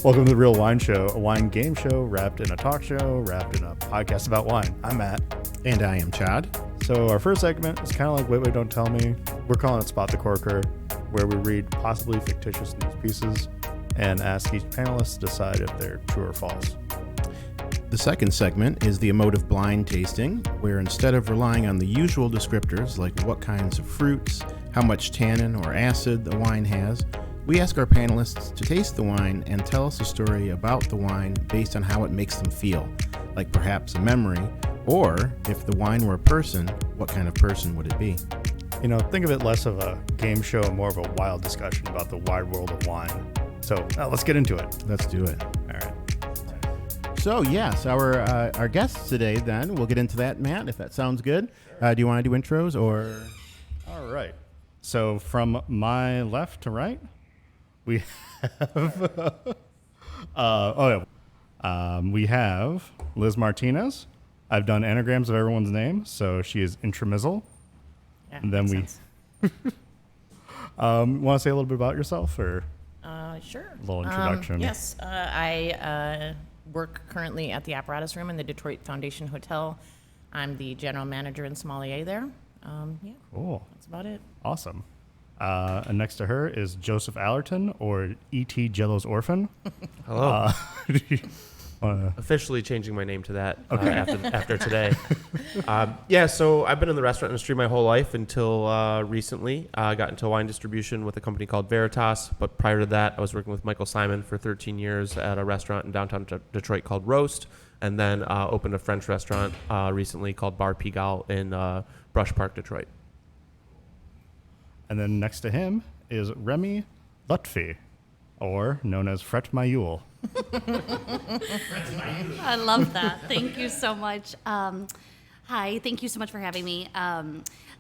Welcome to The Real Wine Show, a wine game show wrapped in a talk show, wrapped in a podcast about wine. I'm Matt. And I am Chad. So our first segment is kind of like Wait, Don't Tell Me. We're calling it Spot the Corker, where we read possibly fictitious news pieces and ask each panelist to decide if they're true or false. The second segment is the emotive blind tasting, where instead of relying on the usual descriptors like what kinds of fruits, how much tannin or acid the wine has, we ask our panelists to taste the wine and tell us a story about the wine based on how it makes them feel, like perhaps a memory, or if the wine were a person, what kind of person would it be? You know, think of it less of a game show and more of a wild discussion about the wide world of wine. So let's get into it. Let's do it. All right. So yes, our guests today then, we'll get into that, Matt, if that sounds good. Do you want to do intros or? All right. So from my left to right, we have, we have Liz Martinez. I've done anagrams of everyone's name, so she is Intramizzle. Yeah, and then makes we want to say a little bit about yourself, or sure. a little introduction? Yes, I work currently at the Apparatus Room in the Detroit Foundation Hotel. I'm the general manager and sommelier there. Cool. That's about it. Awesome. And next to her is Joseph Allerton, or E.T. Jello's orphan. Hello. Wanna... Officially changing my name to that after today. So I've been in the restaurant industry my whole life until recently. I got into wine distribution with a company called Veritas, but prior to that, I was working with Michael Simon for 13 years at a restaurant in downtown Detroit called Roast, and then opened a French restaurant recently called Bar Pigalle in Brush Park, Detroit. And then next to him is Remy Lutfy, or known as Fret My Yule. I love that. Thank you so much. Hi, thank you so much for having me.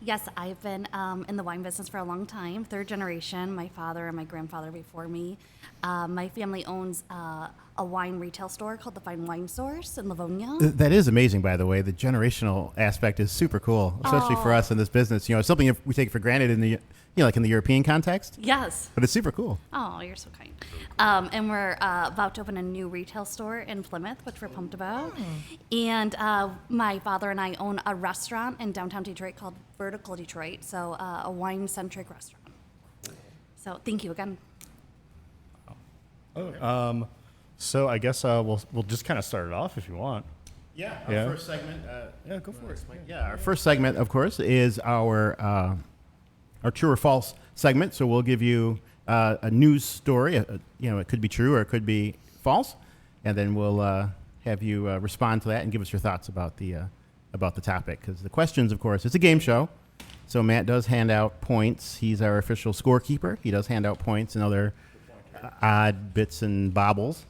Yes, I've been in the wine business for a long time, third generation, my father and my grandfather before me. My family owns a wine retail store called the Fine Wine Source in Livonia. That is amazing, by the way. The generational aspect is super cool, especially for us in this business. You know, it's something we take for granted in the, like in the European context. Yes. But it's super cool. Oh, you're so kind. And we're about to open a new retail store in Plymouth, which we're pumped about. And my father and I own a restaurant in downtown Detroit called Vertical Detroit, so a wine-centric restaurant. So thank you again. So I guess we'll just kind of start it off if you want. Our first segment. Go for it. Our first segment, of course, is our true or false segment. So we'll give you a news story. It could be true or it could be false, and then we'll have you respond to that and give us your thoughts about the topic. Because the questions, of course, it's a game show. So Matt does hand out points. He's our official scorekeeper. He does hand out points and other odd bits and bobbles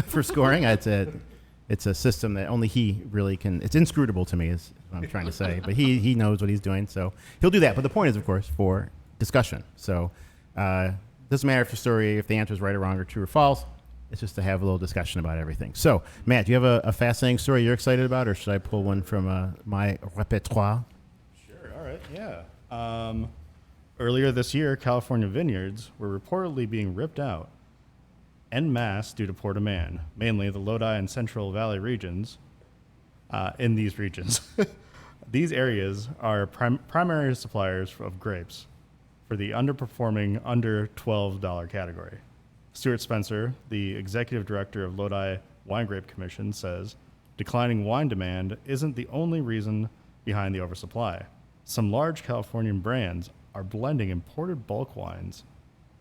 for scoring. It's a system that only he really can. It's inscrutable to me, is what I'm trying to say. But he knows what he's doing, so he'll do that. But the point is, of course, for discussion. So doesn't matter if the answer is right or wrong or true or false. It's just to have a little discussion about everything. So, Matt, do you have a fascinating story you're excited about, or should I pull one from my repertoire? Sure. All right. Yeah. Earlier this year, California vineyards were reportedly being ripped out en masse due to poor demand, mainly the Lodi and Central Valley regions. In these regions, these areas are primary suppliers of grapes for the underperforming under $12 category. Stuart Spencer, the executive director of Lodi Wine Grape Commission, says declining wine demand isn't the only reason behind the oversupply. Some large Californian brands are blending imported bulk wines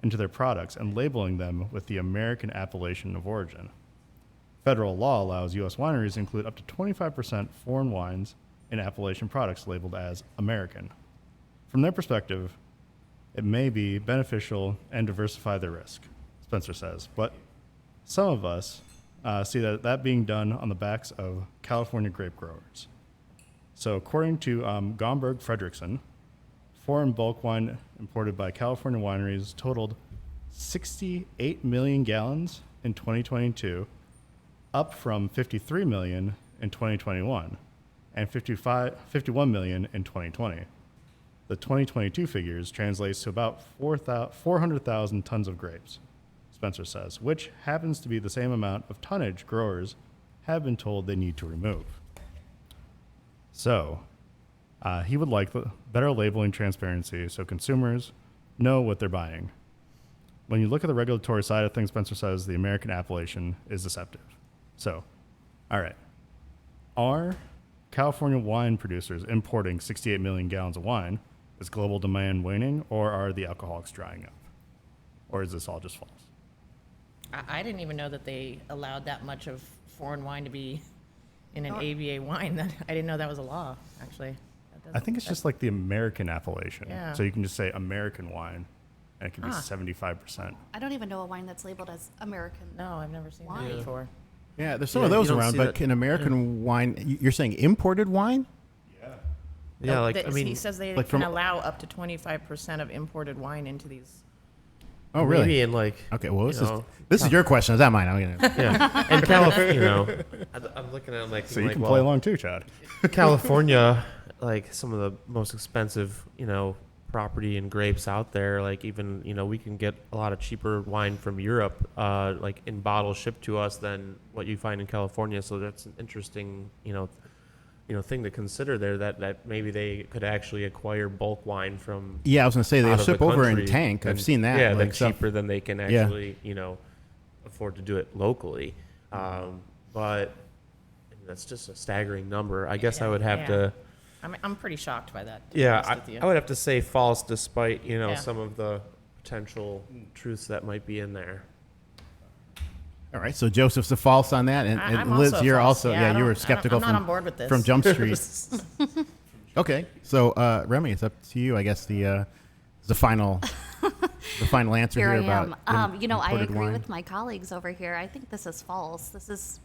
into their products and labeling them with the American appellation of origin. Federal law allows U.S. wineries to include up to 25% foreign wines in appellation products labeled as American. From their perspective, it may be beneficial and diversify their risk, Spencer says, but some of us see that being done on the backs of California grape growers. So according to Gomberg Fredrickson, foreign bulk wine imported by California wineries totaled 68 million gallons in 2022, up from 53 million in 2021 and 51 million in 2020. The 2022 figures translates to about 400,000 tons of grapes. Spencer says, which happens to be the same amount of tonnage growers have been told they need to remove. So, he would like better labeling transparency so consumers know what they're buying. When you look at the regulatory side of things, Spencer says the American appellation is deceptive. So, all right. Are California wine producers importing 68 million gallons of wine? Is global demand waning, or are the alcoholics drying up? Or is this all just false? I didn't even know that they allowed that much of foreign wine to be in an ABA wine. That I didn't know that was a law, actually. I think it's just like the American appellation. Yeah. So you can just say American wine, and it can be 75%. I don't even know a wine that's labeled as American. No, I've never seen Why? that before. Yeah, there's some Yeah, of those you don't around, see but that. can American wine, you're saying imported wine? Yeah, like, I mean, he says they like can from- allow up to 25% of imported wine into these. Oh, really? maybe in like, Okay, well, you this is your question. Is that mine? yeah. And California, you know, I'm looking at it like, So you like, can well, play along too, Chad. California, like some of the most expensive, you know, property and grapes out there. Like even, you know, we can get a lot of cheaper wine from Europe, like in bottles shipped to us than what you find in California. So that's an interesting, you know, thing to consider there. That maybe they could actually acquire bulk wine from. Yeah, I was going to say they out of the ship over in country tank. I've and- seen that. Yeah, like then stuff- cheaper than they can Yeah. actually, you know, afford to do it locally. But that's just a staggering number. I guess I would have Yeah. to. I'm pretty shocked by that. to be Yeah, honest with you. I would have to say false, despite, you know, Yeah. some of the potential truths that might be in there. All right, so Joseph's a false on that, and, I'm Liz, also you're false. also Yeah, I you don't- were skeptical I'm not on board with this. from Jump Street. Okay, so Remy, it's up to you. I guess the final answer Here here I about am. I imported agree wine. with my colleagues over here. I think this is false. This is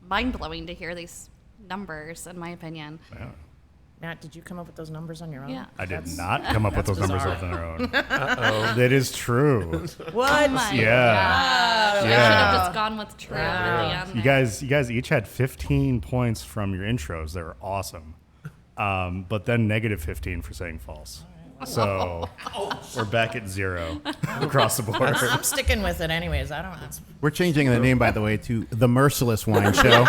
mind-blowing to hear these numbers, in my opinion. Yeah. Matt, did you come up with those numbers on your own? Yeah. I did not come up with those numbers bizarre. on their own. That is true. What? Oh my Yeah. gosh. I should Yeah. have just gone with true at the end. You guys each had 15 points from your intros. They were awesome. But then negative 15 for saying false. So we're back at 0 across the board. I'm sticking with it anyways. I don't. We're changing the name, by the way, to the Merciless Wine Show.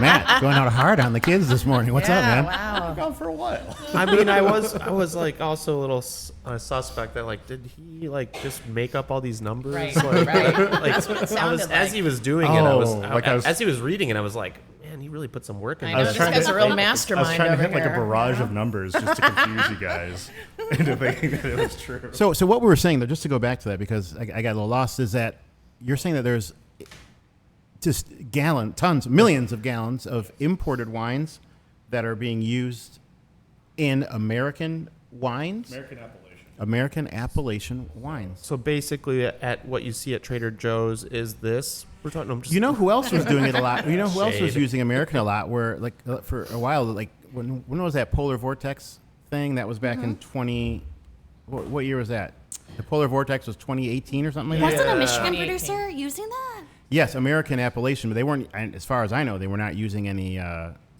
Matt, going out hard on the kids this morning. What's up, man? Wow. Gone for a while. I mean, I was like also a little suspect that like, did he like just make up all these numbers? Right, Like, right. like That's what it as sounded as like. he was doing it, like as he was reading it, I was like, man, he really put some work in I I know, was this trying guy's to- a real I was mastermind trying to over hit like a here. barrage of numbers just to confuse you guys into thinking that it was true. So what we were saying, though, just to go back to that, because I got a little lost, is that you're saying that there's just millions of gallons of imported wines that are being used in American wines? American Appellation wines. So basically, at what you see at Trader Joe's is this. We're talking. I'm just, You know who else was doing it a lot? You know who else was Shade. using American a lot? Where like for a while, like when was that polar vortex thing? That was back in 20. What year was that? The polar vortex was 2018 or something like that. Wasn't a Michigan 2018. producer using that? Yes, American Appellation, but they weren't. And as far as I know, they were not using any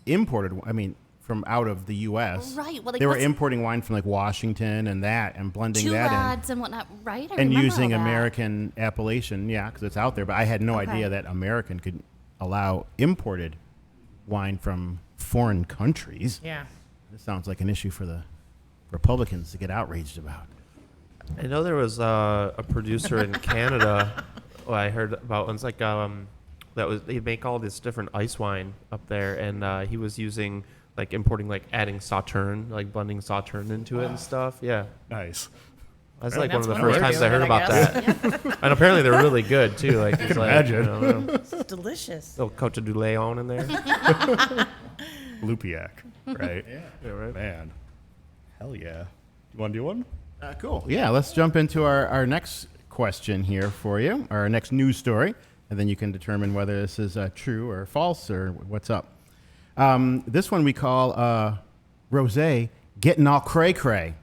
imported. I mean, from out of the U.S. Right, well, like, they were what's- importing wine from like Washington and blending Two that in. lads and whatnot, right? I And remember using all that. American appellation, yeah, because it's out there. But I had no Okay. idea that American could allow imported wine from foreign countries. Yeah. This sounds like an issue for the Republicans to get outraged about. I know there was a producer in Canada. I heard about. It's like that was they make all this different ice wine up there, and he was using like importing, like adding Sauterne, like blending Sauterne into it and stuff. Yeah, Nice. that's Really? like one of the That's one first way times of I heard doing it, about I that. And apparently they're really good too. Like it's like, imagine. you know, It's delicious. little Cote de Leon in there. Lupiac, right? Yeah, right. Man. Hell yeah. You want to do one? Cool. Yeah, let's jump into our next question here for you, our next news story, and then you can determine whether this is true or false or what's up. This one we call Rosé Getting All Cray Cray.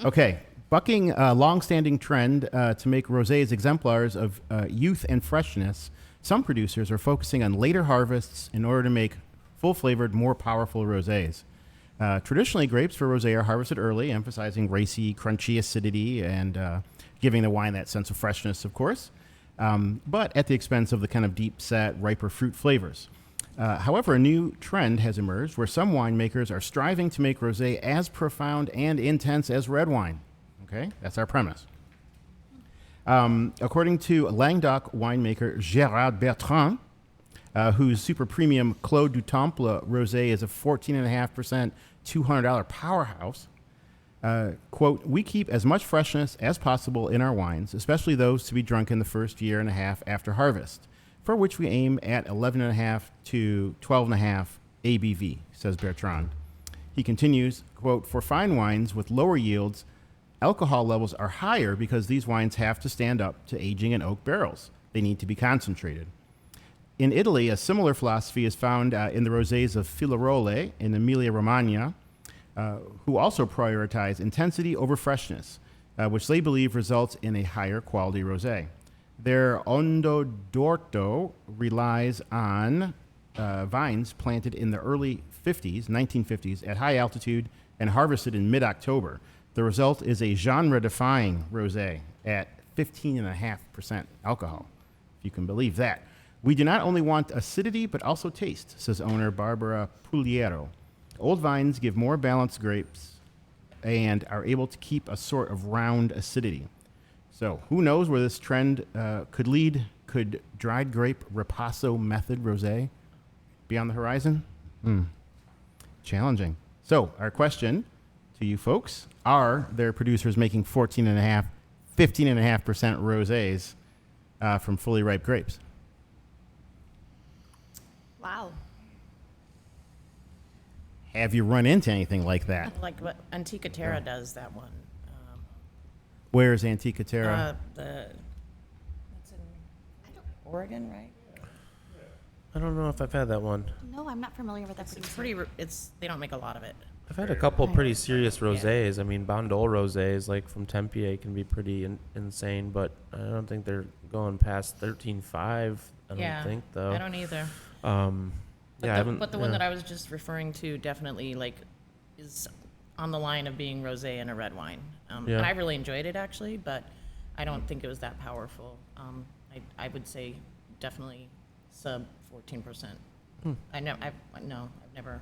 Okay, bucking a long-standing trend to make rosés exemplars of youth and freshness, some producers are focusing on later harvests in order to make full-flavored, more powerful rosés. Traditionally, grapes for rosé are harvested early, emphasizing racy, crunchy acidity and giving the wine that sense of freshness, of course. but at the expense of the kind of deep-set, riper fruit flavors. However, a new trend has emerged where some winemakers are striving to make rosé as profound and intense as red wine. Okay, that's our premise. According to Languedoc winemaker Gérard Bertrand, whose super premium Clos du Temple rosé is a 14.5% $200 powerhouse, quote, "We keep as much freshness as possible in our wines, especially those to be drunk in the first year and a half after harvest, for which we aim at 11.5 to 12.5 ABV," says Bertrand. He continues, quote, "For fine wines with lower yields, alcohol levels are higher because these wines have to stand up to aging in oak barrels. They need to be concentrated." In Italy, a similar philosophy is found in the rosés of Filarole in Emilia-Romagna, who also prioritize intensity over freshness, which they believe results in a higher quality rosé. Their Ondo d'Orto relies on vines planted in the early 1950s at high altitude and harvested in mid-October. The result is a genre-defying rosé at 15.5% alcohol, if you can believe that. "We do not only want acidity, but also taste," says owner Barbara Pugliero. "Old vines give more balanced grapes and are able to keep a sort of round acidity." So who knows where this trend could lead? Could dried grape Ripasso method rosé be on the horizon? Challenging. So our question to you folks, are there producers making 15.5% rosés from fully ripe grapes? Wow. Have you run into anything like that? Like what Antica Terra does, that one. Where's Antica Terra? That's in Oregon, right? I don't know if I've had that one. No, I'm not familiar with that. It's producer. pretty. They don't make a lot of it. I've had a couple pretty serious rosés. I mean, Bandol rosés, like from Tempe, can be pretty insane, but I don't think they're going past 13.5. I don't think, though. I don't either. But the one that I was just referring to definitely is on the line of being rosé and a red wine. And I really enjoyed it actually, but I don't think it was that powerful. I would say definitely sub 14%. I've never.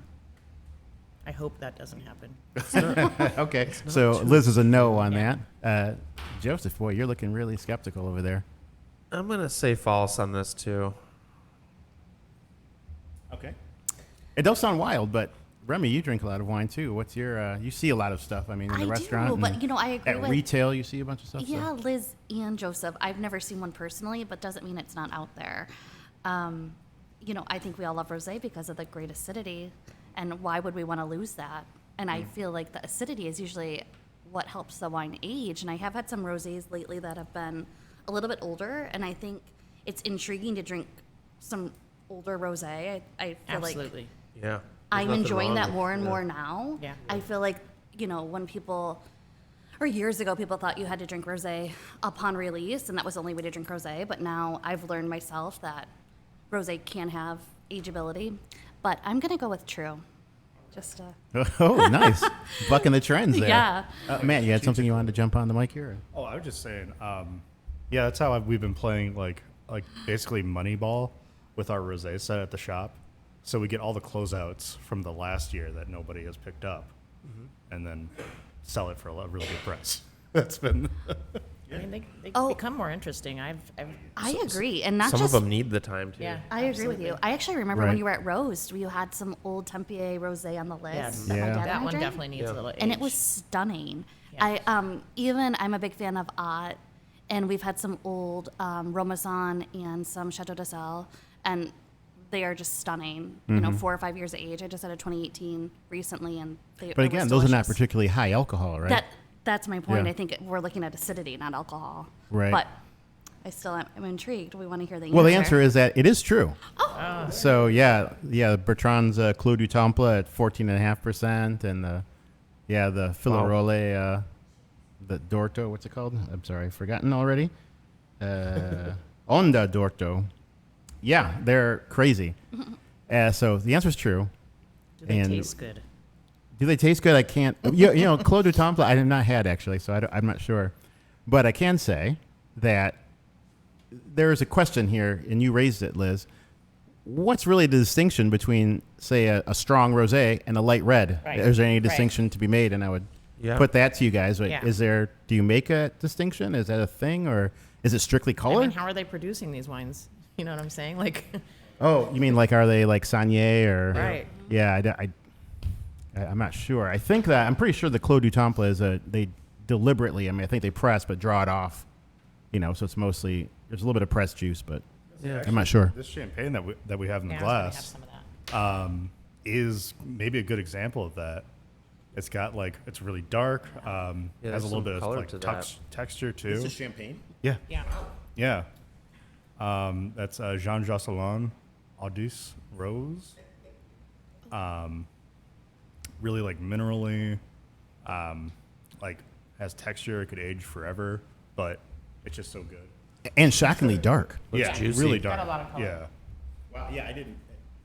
I hope that doesn't happen. Okay, so Liz is a no on that. Joseph, boy, you're looking really skeptical over there. I'm going to say false on this, too. Okay. It does sound wild, but Remy, you drink a lot of wine too. What's your? You see a lot of stuff. I mean, in the restaurant, do, but I agree at with retail, you see a bunch of stuff. Yeah, Liz and Joseph. I've never seen one personally, but doesn't mean it's not out there. I think we all love rosé because of the great acidity, and why would we want to lose that? And I feel like the acidity is usually what helps the wine age. And I have had some rosés lately that have been a little bit older, and I think it's intriguing to drink some older rosé. I feel Absolutely. Yeah. I'm enjoying that more and more now. Yeah. I feel like, when people, or years ago, people thought you had to drink rosé upon release, and that was the only way to drink rosé. But now I've learned myself that rosé can have ageability. But I'm going to go with true. Just Oh, nice. Bucking the trends there. Yeah. Matt, you had something you wanted to jump on the mic here? Oh, I was just saying, that's how we've been playing like basically Moneyball with our rosé set at the shop. So we get all the closeouts from the last year that nobody has picked up, and then sell it for a really good price. That's been. I mean, they become more interesting. I agree, and not Some just. of them need the time, too. Yeah, I agree with you. I actually remember Right. when you were at Roast, you had some old Tempe rosé on the list. Yes. That my Yeah. dad that and I one drank. definitely needs a little age. And it was stunning. Yeah. I'm a big fan of Ott, and we've had some old Romazan and some Chateau de Sel, and they are just stunning. 4 or 5 years of age. I just had a 2018 recently, and But again, those are not particularly high alcohol, right? That's my point. Yeah. I think we're looking at acidity, not alcohol. Right. But I still am intrigued. We want to hear the answer. Well, the answer is that it is true. Oh. So Bertrand's Clos du Temple at 14.5%, and the Filarole, the Dorto, what's it called? I'm sorry, I've forgotten already. Onda d'Orto. Yeah, they're crazy. So the answer is true. Do they and- taste good? Do they taste good? I can't. Clos du Temple I have not had actually, so I'm not sure. But I can say that there is a question here, and you raised it, Liz. What's really the distinction between, say, a strong rosé and a light red? Right. Is there any distinction to be made? And I would put that to you guys. Yeah. Do you make a distinction? Is that a thing, or is it strictly color? I mean, how are they producing these wines? You know what I'm saying? Like, Oh, you mean like, are they like Saunier or? Right. Yeah, I'm not sure. I think that, I'm pretty sure the Clos du Temple is they deliberately, I mean, I think they press but draw it off, so it's mostly, there's a little bit of pressed juice, but I'm not sure. This champagne that we have in the yeah, I was gonna have glass some of that. is maybe a good example of that. It's got it's really dark, has a there's little some bit color of to that. texture too. champagne? Yeah, Yeah. yeah. That's Jean Josselin Audice Rose. Really minerally, has texture. It could age forever, but it's just so good. And shockingly dark. Yeah, juicy. really Got dark. a lot of color. Yeah, Wow. Yeah, I didn't.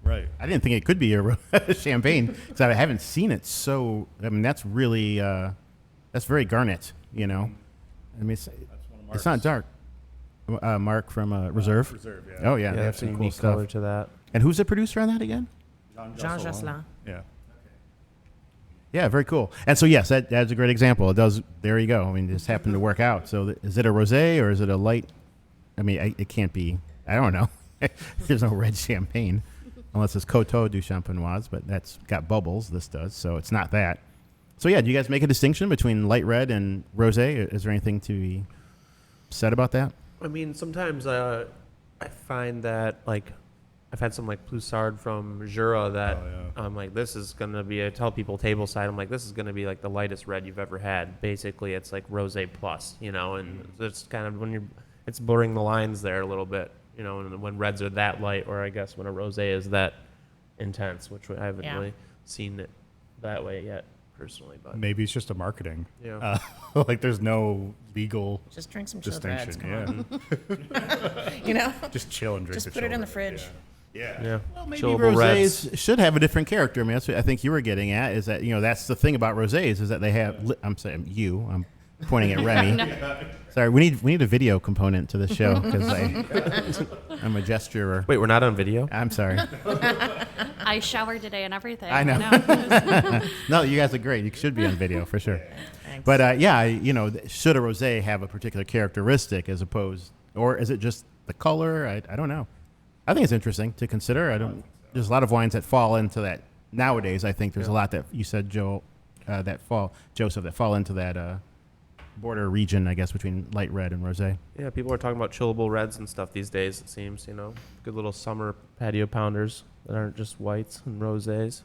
right. I didn't think it could be a champagne because I haven't seen it. So I mean, that's really that's very garnet. I mean, it's not dark. Mark from Reserve. Reserve, yeah. Oh yeah, Yeah, they have that's a some cool unique color stuff. to that. And who's the producer on that again? Jean Josselin. Yeah. Yeah, very cool. And so yes, that's a great example. It does. There you go. I mean, this happened to work out. So is it a rosé or is it a light? I mean, it can't be. I don't know. There's no red champagne unless it's Coteau du Champenoise, but that's got bubbles. This does, so it's not that. So yeah, do you guys make a distinction between light red and rosé? Is there anything to be said about that? I mean, sometimes I find that I've had some Ploussard from Jura that I'm like, this is gonna be. I tell people tableside, I'm like, this is gonna be the lightest red you've ever had. Basically, it's rosé plus, and it's kind of it's blurring the lines there a little bit, and when reds are that light, or I guess when a rosé is that intense, which I haven't really seen it that way yet personally, but Maybe it's just a marketing. Yeah. There's no legal Just drink some chilled reds. distinction. Come Yeah. on. Just chill and drink. Just the put it in chilled the fridge. Yeah. yeah, Well, maybe chillable reds. rosés should have a different character. I mean, that's what I think you were getting at. Is that that's the thing about rosés is that they have. I'm saying you. I'm pointing at Remy. Sorry, we need a video component to this show because I'm a gesturer. Wait, we're not on video. I'm sorry. I showered today and everything. I know. No, you guys are great. You should be on video for sure. Thanks. But should a rosé have a particular characteristic as opposed, or is it just the color? I don't know. I think it's interesting to consider. There's a lot of wines that fall into that nowadays. I think there's a lot that you said, Joseph, that fall into that border region, I guess, between light red and rosé. Yeah, people are talking about chillable reds and stuff these days. It seems, good little summer patio pounders that aren't just whites and rosés.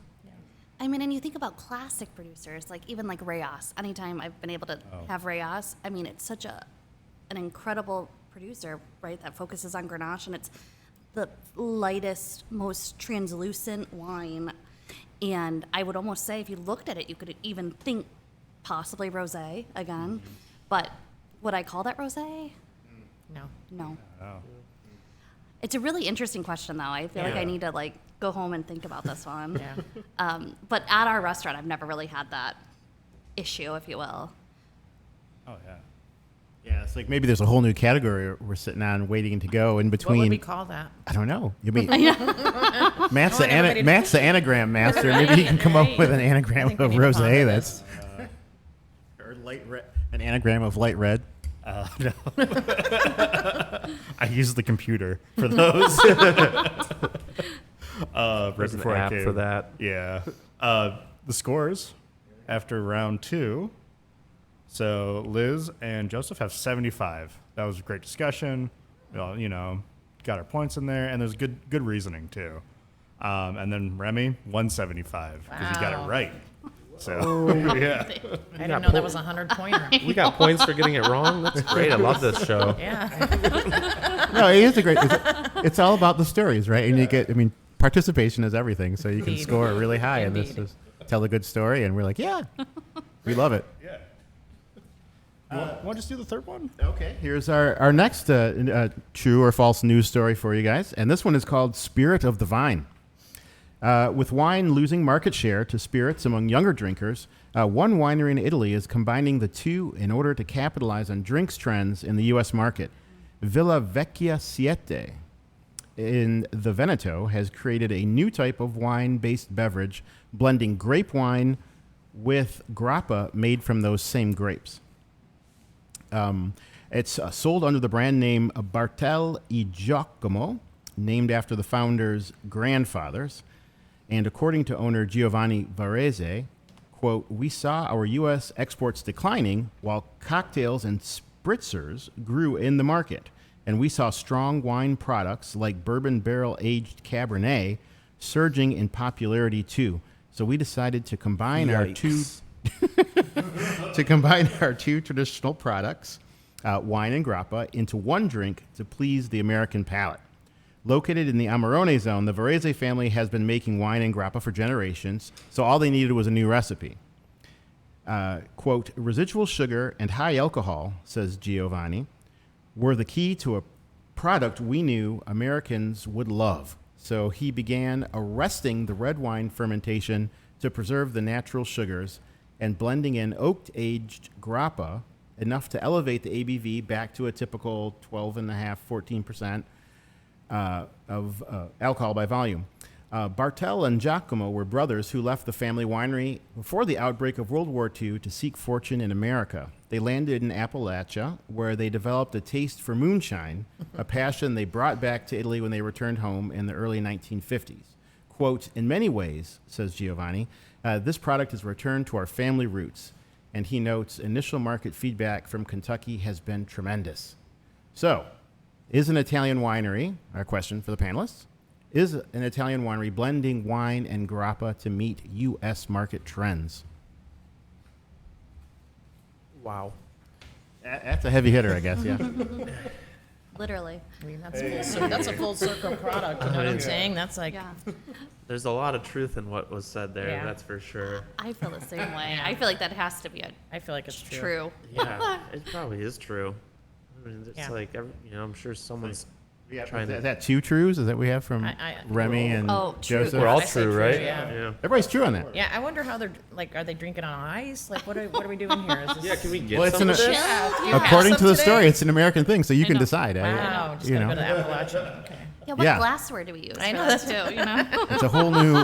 I mean, and you think about classic producers, even Reyes. Anytime I've been able to have Reyes, I mean, it's such an incredible producer, right, that focuses on Grenache, and it's the lightest, most translucent wine. And I would almost say if you looked at it, you could even think possibly rosé again. But would I call that rosé? No. Oh. It's a really interesting question, though. I feel like I need to go home and think about this one. Yeah. But at our restaurant, I've never really had that issue, if you will. Oh yeah. Yeah, it's maybe there's a whole new category we're sitting on waiting to go in between. What would we call that? I don't know. You mean Matt's the everybody to- Matt's the anagram master. Maybe he can come up Right. with an I anagram think we of need to rosé. ponder That's or light red. An anagram of light red. No. I use the computer for those. Right There's an before I app came. for that. Yeah. The scores after round 2. So Liz and Joseph have 75. That was a great discussion. Well, got our points in there, and there's good reasoning too. And then Remy 175 because he got it Wow. right. So yeah. I didn't know that was a 100-pointer. We got points for getting it wrong. That's great. I love this show. Yeah. No, it is a great. It's all about the stories, right? And you get. I mean, participation is everything. So you can Indeed. score really high, and this Indeed. is tell a good story, and we're like, yeah, we love it. Yeah. Want to just do the third one? Okay, here's our next true or false news story for you guys. And this one is called Spirit of the Vine. With wine losing market share to spirits among younger drinkers, one winery in Italy is combining the two in order to capitalize on drinks trends in the U.S. market. Villa Vecchia Siete in the Veneto has created a new type of wine-based beverage, blending grape wine with grappa made from those same grapes. It's sold under the brand name Bartel e Giacomo, named after the founder's grandfathers. And according to owner Giovanni Varese, quote, "We saw our U.S. exports declining while cocktails and spritzers grew in the market. And we saw strong wine products like bourbon barrel-aged Cabernet surging in popularity too. So we decided to combine our two traditional products, wine and grappa, into one drink to please the American palate. Located in the Amarone zone, the Varese family has been making wine and grappa for generations, so all they needed was a new recipe. Quote, residual sugar and high alcohol, says Giovanni, were the key to a product we knew Americans would love. So he began arresting the red wine fermentation to preserve the natural sugars and blending in oak-aged grappa enough to elevate the ABV back to a typical 12.5%, 14% of alcohol by volume. Bartel and Giacomo were brothers who left the family winery before the outbreak of World War II to seek fortune in America. They landed in Appalachia, where they developed a taste for moonshine, a passion they brought back to Italy when they returned home in the early 1950s. Quote, in many ways, says Giovanni, this product is a return to our family roots. And he notes, initial market feedback from Kentucky has been tremendous. So, is an Italian winery, our question for the panelists, is an Italian winery blending wine and grappa to meet U.S. market trends? Wow. That's a heavy hitter, I guess, yeah. Literally. I mean, that's a full circle product. You know what I'm saying? That's like, Yeah. There's a lot of truth in what was said there, Yeah. that's for sure. I feel the same way. Yeah. I feel like that has to be I feel like it's true. true. Yeah, it probably is true. I mean, it's Yeah. like, I'm sure someone's Is trying to... that two trues? Is that we have from I- Remy and Oh, true. Joseph? We're all I said true, true, right? yeah. Everybody's true on that. Yeah, I wonder how they're like. Are they drinking on ice? Like, what are we doing here? Is this, Yeah, can we get Well, it's some of an- this? Yeah, do you have According some to the today? story, it's an American thing, so you I can know. decide. Wow, just you gotta know. go to Appalachia. Okay. Yeah, what Yeah. glassware do we use? I for know that that's too. You know.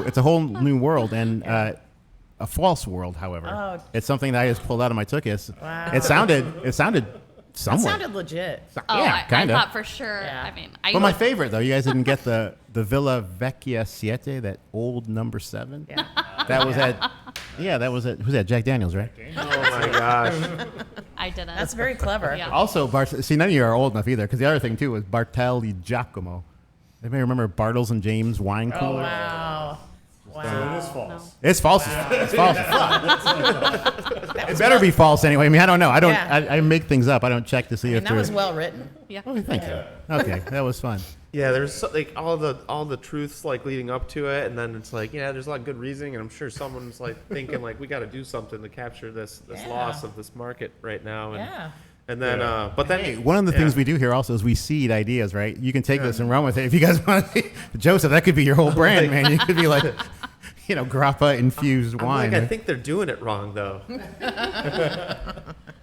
It's a whole new world, and a false world, however. Oh. It's something that I just pulled out of my tuchus. Wow. It sounded That somewhat. sounded legit. Oh, yeah, I kind of. thought for sure. Yeah. I mean, I But my would- favorite, though, you guys didn't get the Villa Vecchia Siete, that old number 7. Yeah. That was at, who's that? Jack Daniels, right? Oh my gosh. I didn't. That's very clever. Yeah. Also, see, none of you are old enough either, because the other thing, too, was Bartel e Giacomo. Anybody remember Bartles and James wine Oh cooler? wow. Wow. It is false. It's false. It's false. It better be false anyway. I mean, I don't know. Yeah. I make things up. I don't check to see And if that they're... was well written. Yeah. Oh, thank you. Okay, that was fun. Yeah, there's like all the truths like leading up to it, and then it's like, yeah, there's a lot of good reasoning, and I'm sure someone's like thinking like we got to do something to capture this Yeah. loss of this market right now. And, Yeah. And then, but then Hey, one of the things we do here also is we seed ideas, right? You can take this and run with it if you guys want to. Joseph, that could be your whole brand, man. You could be like, grappa infused I'm wine. like, I think they're doing it wrong though.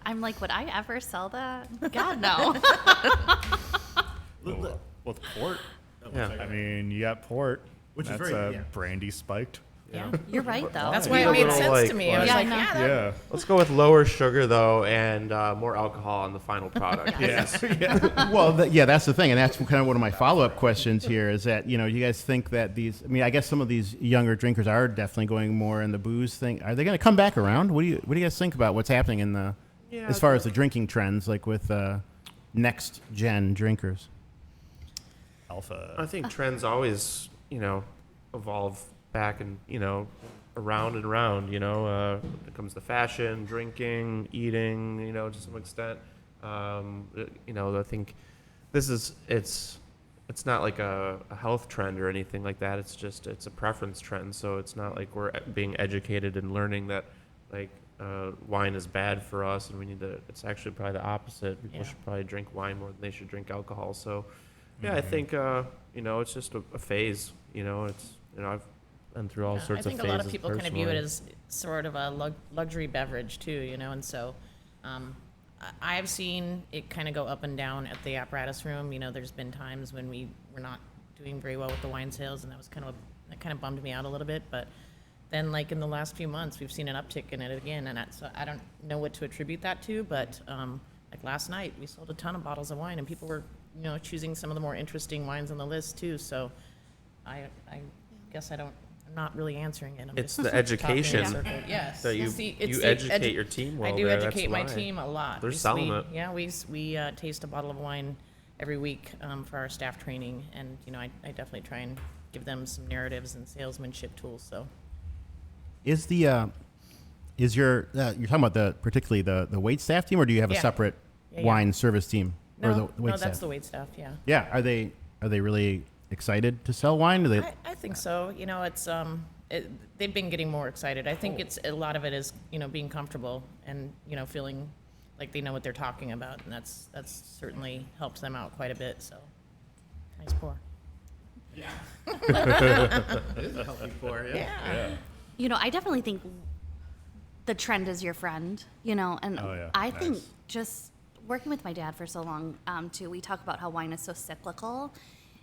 I'm like, would I ever sell that? God, no. With port. Yeah. I mean, you got port. Which is That's very- yeah. brandy spiked. Yeah. You're right, though. That's Yeah. why Need it a made little, sense like, to me. I was Yeah, I like, know. yeah, that, Yeah. Let's go with lower sugar though, and more alcohol on the final product. Yes. Well, that's the thing, and that's kind of one of my follow-up questions here. Is that you guys think that these? I mean, I guess some of these younger drinkers are definitely going more in the booze thing. Are they going to come back around? What do you guys think about what's happening in the as far as the drinking trends, like with next gen drinkers? Alpha. I think trends always, evolve back and, around and around, when it comes to fashion, drinking, eating, to some extent. I think it's not like a health trend or anything like that. It's a preference trend. So it's not like we're being educated and learning that like wine is bad for us and we need to, it's actually probably the opposite. People Yeah. should probably drink wine more than they should drink alcohol. So yeah, I think, it's just a phase, I've been through all Yeah, sorts I think of a phases. lot of people kind of view it personally. as sort of a luxury beverage too, and so I've seen it kind of go up and down at the Apparatus Room. You know, there's been times when we were not doing very well with the wine sales, and that kind of bummed me out a little bit. But then, like in the last few months, we've seen an uptick in it again, and so I don't know what to attribute that to. But like last night, we sold a ton of bottles of wine, and people were, you know, choosing some of the more interesting wines on the list too. So I guess I'm not really answering it. It's just the education. talking in a circle. Yes. So you See, it's you the educate your team well I do there, educate that's my why. team a lot. They're selling it. Yeah, we taste a bottle of wine every week for our staff training, and you know I definitely try and give them some narratives and salesmanship tools. So Is the is your you're talking about particularly the wait staff team, or do you have a Yeah. separate Yeah. wine service team? Or the wait no, staff? that's the wait staff. Yeah. Yeah, are they really excited to sell wine? Do they? I think so. You know, it's they've been getting more excited. I think it's a lot of it is, you know, being comfortable and, you know, feeling like they know what they're talking about, and that's certainly helped them out quite a bit. So nice pour. It is a healthy pour, Yeah. You know, I definitely think the trend is your friend, you know, and Oh, yeah. I Nice. think just working with my dad for so long, too, we talk about how wine is so cyclical,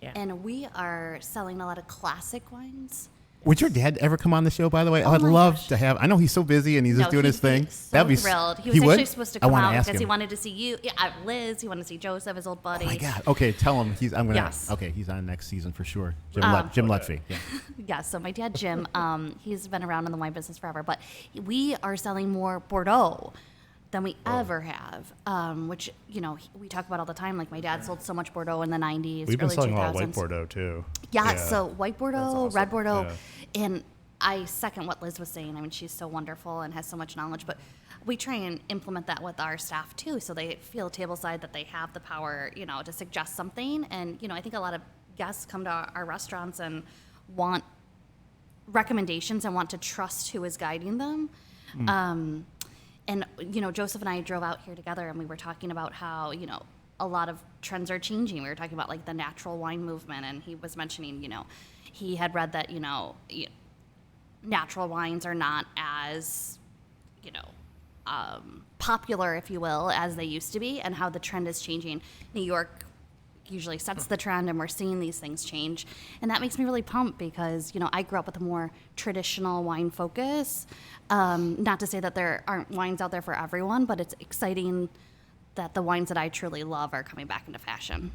Yeah. and we are selling a lot of classic wines. Would your dad ever come on the show, by the way? Oh I'd my love gosh. to have. I know he's so busy and he's just doing his thing. He'd be so thrilled. He was would? actually supposed to I come wanna out ask because he him. wanted to see you. Yeah, Liz. He wanted to see Joseph, his old buddy. Oh my God. Okay, tell him I'm gonna. Yes. Okay, he's on next season for sure. Jim Lutfy. Yeah. Yeah, so my dad, Jim, he's been around in the wine business forever, but we are selling more Bordeaux than we ever have, which, you know, we talk about all the time. Like, my dad sold so much Bordeaux in the 90s, We've been early selling 2000s. a lot of white Bordeaux too. Yeah, so white Bordeaux, That's red awesome. Bordeaux, Yeah. and I second what Liz was saying. I mean, she's so wonderful and has so much knowledge, but we try and implement that with our staff too, so they feel tableside that they have the power, you know, to suggest something. And, you know, I think a lot of guests come to our restaurants and want recommendations and want to trust who is guiding them. And, you know, Joseph and I drove out here together, and we were talking about how, you know, a lot of trends are changing. We were talking about, like, the natural wine movement, and he was mentioning, you know, he had read that, you know, natural wines are not as, you know, popular, if you will, as they used to be, and how the trend is changing. New York usually sets the trend, and we're seeing these things change. And that makes me really pumped because, you know, I grew up with a more traditional wine focus. Not to say that there aren't wines out there for everyone, but it's exciting that the wines that I truly love are coming back into fashion.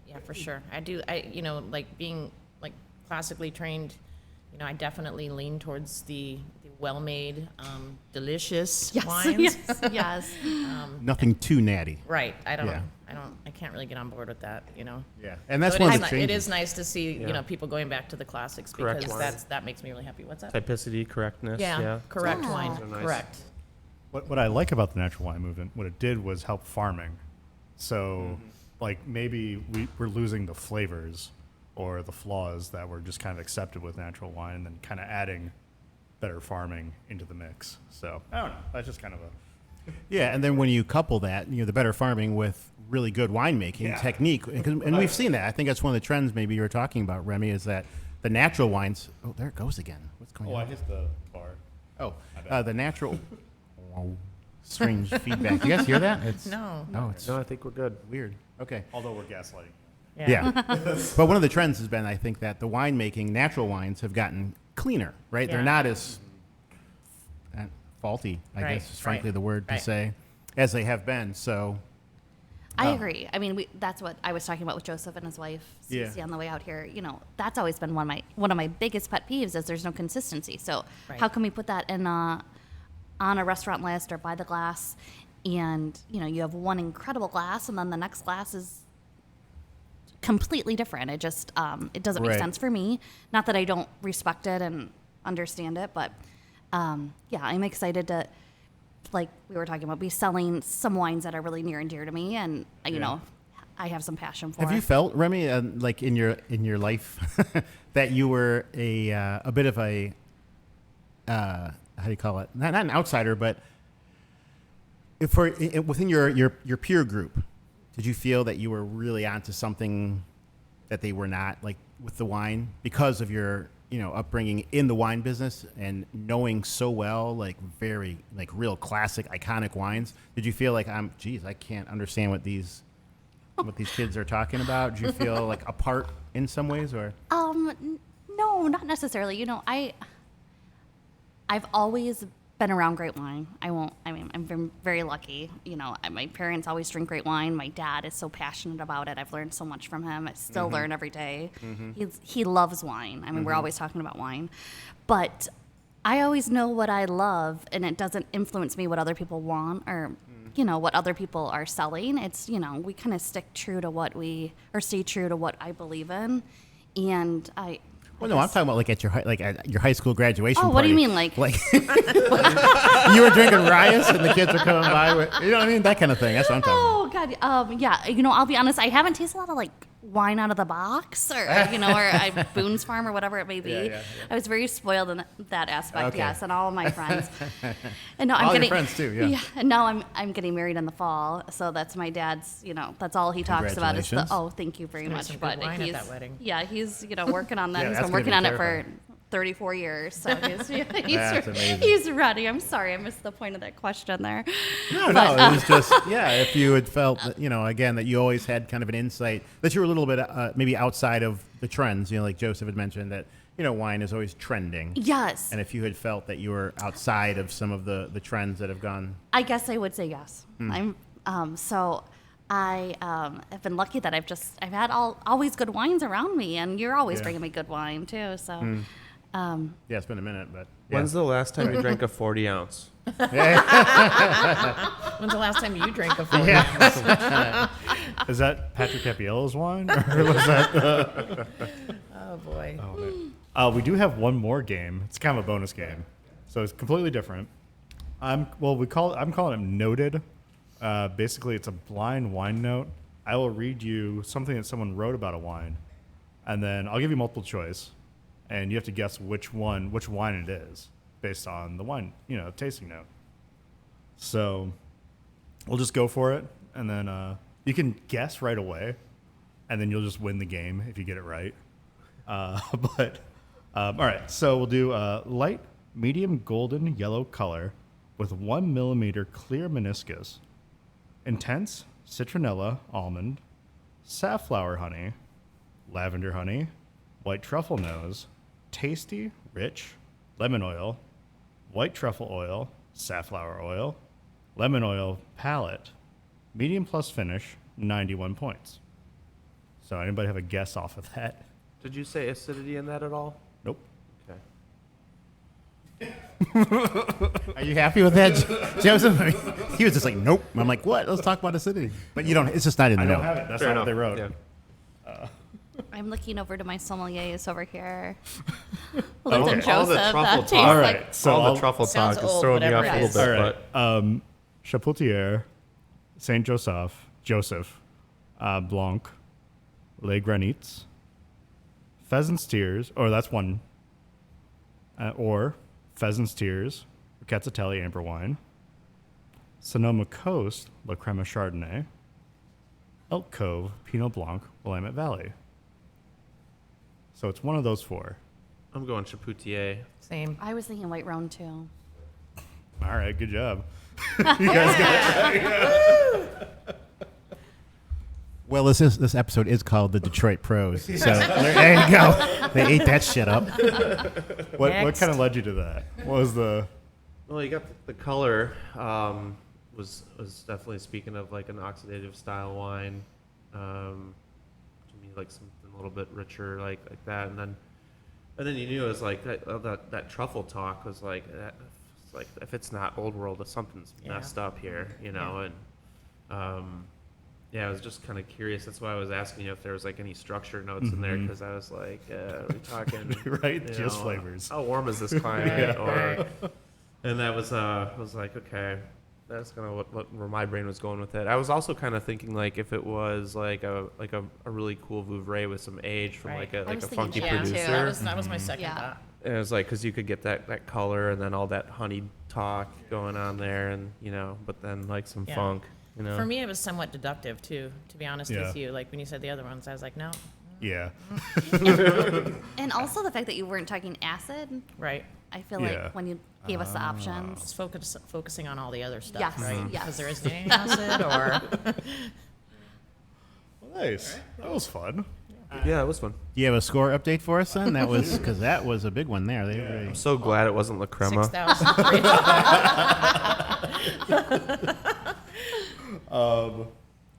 Yeah, for sure. You know, like being like classically trained, you know, I definitely lean towards the well-made, delicious wines. yes. Nothing too natty. Right. Yeah. I can't really get on board with that, you know. Yeah, and that's So one it of the is, changes. it is nice to see, Yeah. you know, people going back to the classics Correct because wine. that makes me really happy. What's that? Typicity, correctness. Yeah, correct Yeah. wine. Those are nice. Correct. What I like about the natural wine movement, what it did was help farming. So, like, maybe we're losing the flavors or the flaws that were just kind of accepted with natural wine, and then kind of adding better farming into the mix. So, I don't know. That's just kind of a... Yeah, and then when you couple that, you know, the better farming with really good winemaking technique, and we've seen that. I think that's one of the trends maybe you were talking about, Remy, is that the natural wines. Oh, there it goes again. What's going on? hit the bar. Oh, My bad. the natural. Whoa, strange feedback. You guys hear that? It's, No. Oh, it's No, I think we're good. weird. Okay. Although we're gaslighting. Yeah. But one of the trends has been, I think, that the winemaking, natural wines, have gotten cleaner, right? They're Yeah. not as faulty, I Right, guess is frankly right, the word to right. say, as they have been. So, I agree. I mean, that's what I was talking about with Joseph and his wife, Yeah. Cece, on the way out here. You know, that's always been one of my biggest pet peeves is there's no consistency. So Right. how can we put that in on a restaurant list or by the glass, and you know, you have one incredible glass, and then the next glass is completely different. It just it doesn't make Right. sense for me. Not that I don't respect it and understand it, but yeah, I'm excited to, like we were talking about, be selling some wines that are really near and dear to me, and you know, I have some passion for. have you felt, Remy, like in your life, that you were a bit of a how do you call it? Not an outsider, but within your peer group, did you feel that you were really onto something that they were not, like with the wine, because of your upbringing in the wine business and knowing so well, like very, like real classic, iconic wines, did you feel like I can't understand what these kids are talking about? Did you feel like apart in some ways, or? No, not necessarily. I've always been around great wine. I'm very lucky. My parents always drink great wine. My dad is so passionate about it. I've learned so much from him. I still learn every day. He loves wine. We're always talking about wine. But I always know what I love, and it doesn't influence me what other people want or, what other people are selling. It's, we kind of stick true to stay true to what I believe in. And Well, no, I'm talking about at your high school graduation party. Oh, what do you mean, like you were drinking Rias and the kids are coming by with, you know what I mean? That kind of thing. That's what I'm talking about. Oh God, yeah. I'll be honest. I haven't tasted a lot of wine out of the box, or or Boone's Farm or whatever it may be. Yeah. I was very spoiled in that aspect. Okay. Yes, and all of my friends. And All your friends too. Yeah. And now I'm getting married in the fall, so that's my dad's. That's all he talks about is the. Congratulations. Oh, thank you very much. some But good wine at he's that wedding. yeah, he's working on that. Yeah, He's that's been working gonna on be it for terrifying. 34 years. So That's amazing. he's ready. I'm sorry, I missed the point of that question there. No, it was just, if you had felt, that, again, that you always had kind of an insight, that you were a little bit maybe outside of the trends, like Joseph had mentioned, that, wine is always trending. Yes. And if you had felt that you were outside of some of the trends that have gone. I guess I would say yes. So I have been lucky that I've had always good wines around me, and you're always bringing me good wine too. So. Yeah, it's been a minute, but. Yeah. When's the last time you drank a 40 ounce? When's the last time you drank a full? Is that Patrick Capielo's wine, or was that? Oh boy. We do have one more game. It's kind of a bonus game, so it's completely different. I'm calling it Noted. Basically, it's a blind wine note. I will read you something that someone wrote about a wine, and then I'll give you multiple choice, and you have to guess which wine it is based on the wine, tasting note. So we'll just go for it, and then you can guess right away, and then you'll just win the game if you get it right. All right, so we'll do light, medium, golden, yellow color with 1 millimeter clear meniscus. Intense, citronella, almond, safflower honey, lavender honey, white truffle nose, tasty, rich, lemon oil, white truffle oil, safflower oil, lemon oil palette, medium plus finish, 91 points. So anybody have a guess off of that? Did you say acidity in that at all? Nope. Okay. Are you happy with that, Joseph? He was just like, nope. I'm like, what? Let's talk about acidity. But you don't. It's just not in the I note. don't have it. That's Fair not what they enough. wrote. Yeah. I'm looking over to my sommeliers over here. Okay. Liz and All the Joseph, truffle that tastes talk. All like right. So All I'll- the truffle Sounds talk is old, throwing me off whatever a it little is. bit. All right. But Chapoutier, Saint Joseph, Blanc, Les Granites, Pheasant's Tears, that's one, or Pheasant's Tears, Cazzacatelli Amber Wine, Sonoma Coast, La Crema Chardonnay, Elk Cove, Pinot Blanc, Willamette Valley. So it's one of those four. I'm going Chapoutier. Same. I was thinking White Roan too. All right, good job. You guys got it. Well, this episode is called the Detroit Pros. So there you go. They ate that shit up. What Next. kind of led you to that? What was the... Well, you got the color. Was definitely speaking of like an oxidative style wine. To me, like something a little bit richer, like that, and then you knew it was like that truffle talk was like that. It's like if it's not old world, something's messed up here, and I was just kind of curious. That's why I was asking you if there was like any structure notes in there, because I was like, are we talking Right, just flavors. How warm is this climate? And that was I was like, okay, that's kind of where my brain was going with it. I was also kind of thinking like if it was like a really cool Vouvray with some age from Right. like a was funky thinking that, producer. too. That was my second Yeah. thought. And it was like because you could get that color and then all that honey talk going on there, and but then like some Yeah. funk. For me, it was somewhat deductive too, to be honest Yeah. with you. Like when you said the other ones, I was like, no, Yeah. And also the fact that you weren't talking acid. Right. I feel Yeah. like when you gave us the options. Just focusing on all the other stuff, Yes, right? yes. Because there isn't any acid or. Nice. That was fun. Yeah, it was fun. Do you have a score update for us then? That was because that was a big one there. They really, I'm so glad it wasn't La Crema. 6,000.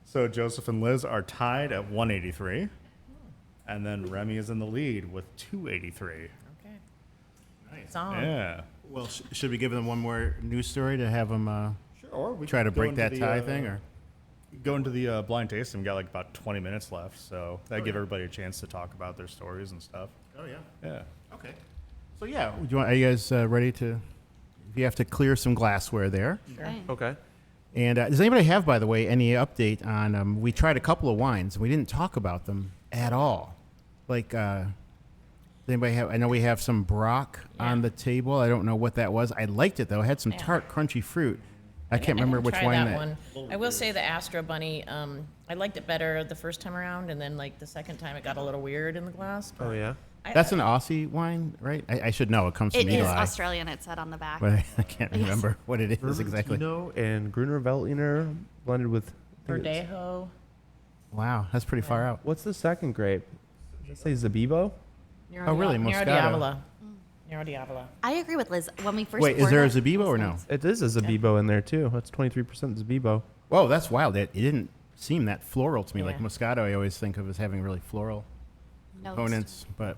So Joseph and Liz are tied at 183. And then Remy is in the lead with 283. Okay. It's on. Yeah. well, should we give them one more news story to have them Sure. Or we try to could go break into that the, tie thing? Or go into the blind tasting. We got like about 20 minutes left. So that'd give everybody a chance to talk about their stories and stuff. oh yeah, Yeah. okay. So yeah, are you guys ready to? You have to clear some glassware there. Okay. Okay. And does anybody have, by the way, any update on? We tried a couple of wines. And we didn't talk about them at all. Like, does anybody have? I know we have some Brock on the table. I don't know what that was. I liked it though. It had some Yeah. tart, crunchy fruit. I can't remember didn't which try wine that that. one. I will say the Astro Bunny. I liked it better the first time around, and then like the second time it got a little weird in the glass. Oh yeah. That's an Aussie wine, right? I should know. It comes from It is Eagle Eye, Australian, it said on the back. but I can't remember what it is exactly. Vermentino and Gruner Veltliner blended with. I think it's- Verdejo. Wow, that's pretty far out. What's the second grape? Does it say Zabibo? Oh, really? Nero Moscato. Diavola. Nero Diavola. I agree with Liz. When we first Wait, is poured there a it, Zabibo or it no? was It is a Zabibo in there too. That's 23% Zabibo. Whoa, that's wild. It didn't seem that floral to me. Like Yeah. Moscato, I always think of as having really floral notes. components, but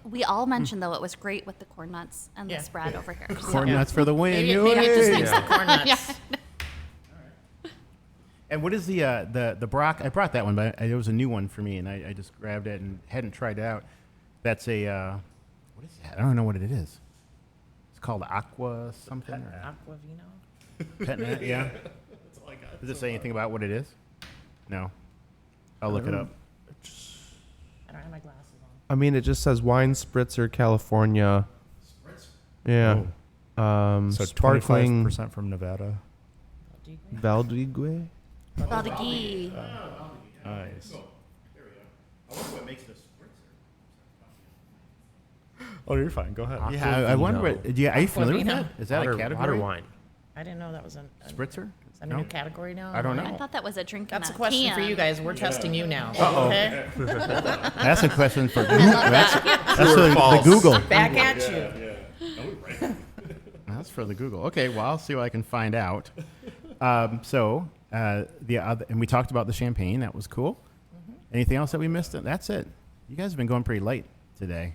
We all mentioned, though, it was great with the corn nuts and Yeah. the spread over here. So- corn nuts for the win. Maybe it just Yay! makes the corn nuts. Yeah. And what is the Brock? I brought that one, but it was a new one for me, and I just grabbed it and hadn't tried it out. That's a what is that? I don't know what it is. It's called Aqua something. Or Aquavino. Petnat, yeah. Does it say anything about what it is? No. I'll look it up. I don't have my glasses on. I mean, it just says wine spritzer California. Yeah. So Sparkling 25% from Nevada. Valdigue. Valdegui. Nice. Oh, you're fine. Go ahead. Yeah, I wonder Aquavino. what. Are you familiar with Aquavino. that? Is that a category? Water wine. I didn't know that was Spritzer? is that a No? new category now? I don't I know. thought that was a drink. That's a in question for can. you guys. We're testing you now. Okay? That's a question for Google. That's for the Google. Back at you. That's for the Google. Okay, well, I'll see what I can find out. The other, and we talked about the champagne. That was cool. Anything else that we missed? That's it. You guys have been going pretty light today.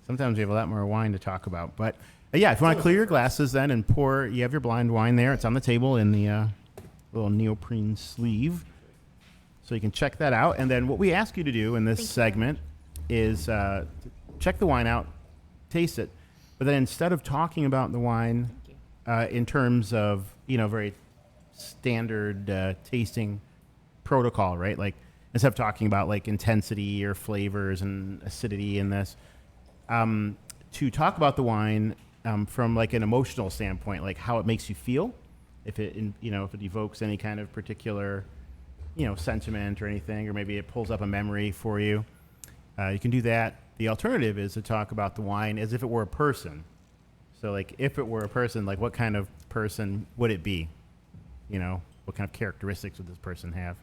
Sometimes we have a lot more wine to talk about. But yeah, if you want to clear your glasses then and pour, you have your blind wine there. It's on the table in the little neoprene sleeve. So you can check that out. And then what we ask you to do in this segment is check the wine out, taste it. But then instead of talking about the wine in terms of, very standard tasting protocol, right? Like instead of talking about like intensity or flavors and acidity in this, to talk about the wine from like an emotional standpoint, like how it makes you feel, if it evokes any kind of particular, sentiment or anything, or maybe it pulls up a memory for you. You can do that. The alternative is to talk about the wine as if it were a person. So like if it were a person, like what kind of person would it be? What kind of characteristics would this person have?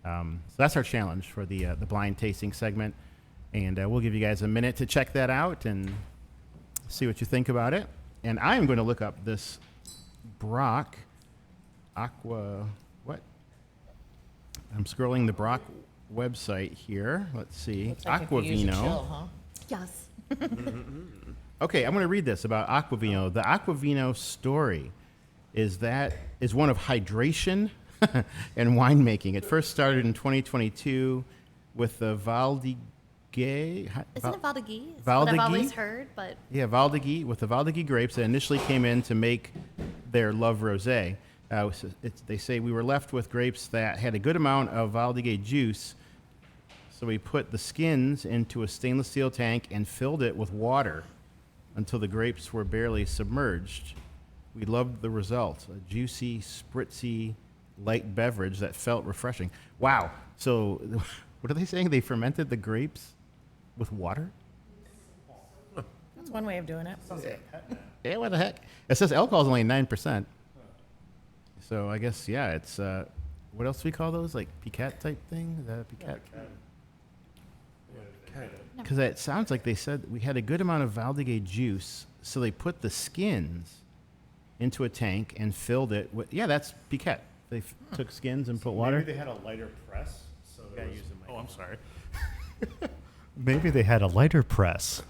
So that's our challenge for the blind tasting segment. And we'll give you guys a minute to check that out and see what you think about it. And I am going to look up this Brock Aqua, what? I'm scrolling the Brock website here. Let's see. Looks like if you use a Aquavino. chill, huh? Yes. Okay, I'm going to read this about Aquavino. The Aquavino story is one of hydration and winemaking. It first started in 2022 with the Valdegui. Isn't it Valdegui? It's what Valdegui? I've always heard, but Yeah, Valdegui, with the Valdegui grapes that initially came in to make their Love Rosé. They say we were left with grapes that had a good amount of Valdegui juice, so we put the skins into a stainless steel tank and filled it with water until the grapes were barely submerged. We loved the result, a juicy, spritzy, light beverage that felt refreshing. Wow. So What are they saying? They fermented the grapes with water? That's one way of doing it. Yeah, what the heck? It says alcohol is only 9%. So I guess, yeah, it's, what else do we call those? Like piquette type thing? Is that a piquette? Because it sounds like they said we had a good amount of Valdegay juice, so they put the skins into a tank and filled it with, yeah, that's piquette. They took skins and put water. Maybe they had a lighter press. So Gotta use the mic. oh, I'm sorry. Maybe they had a lighter press.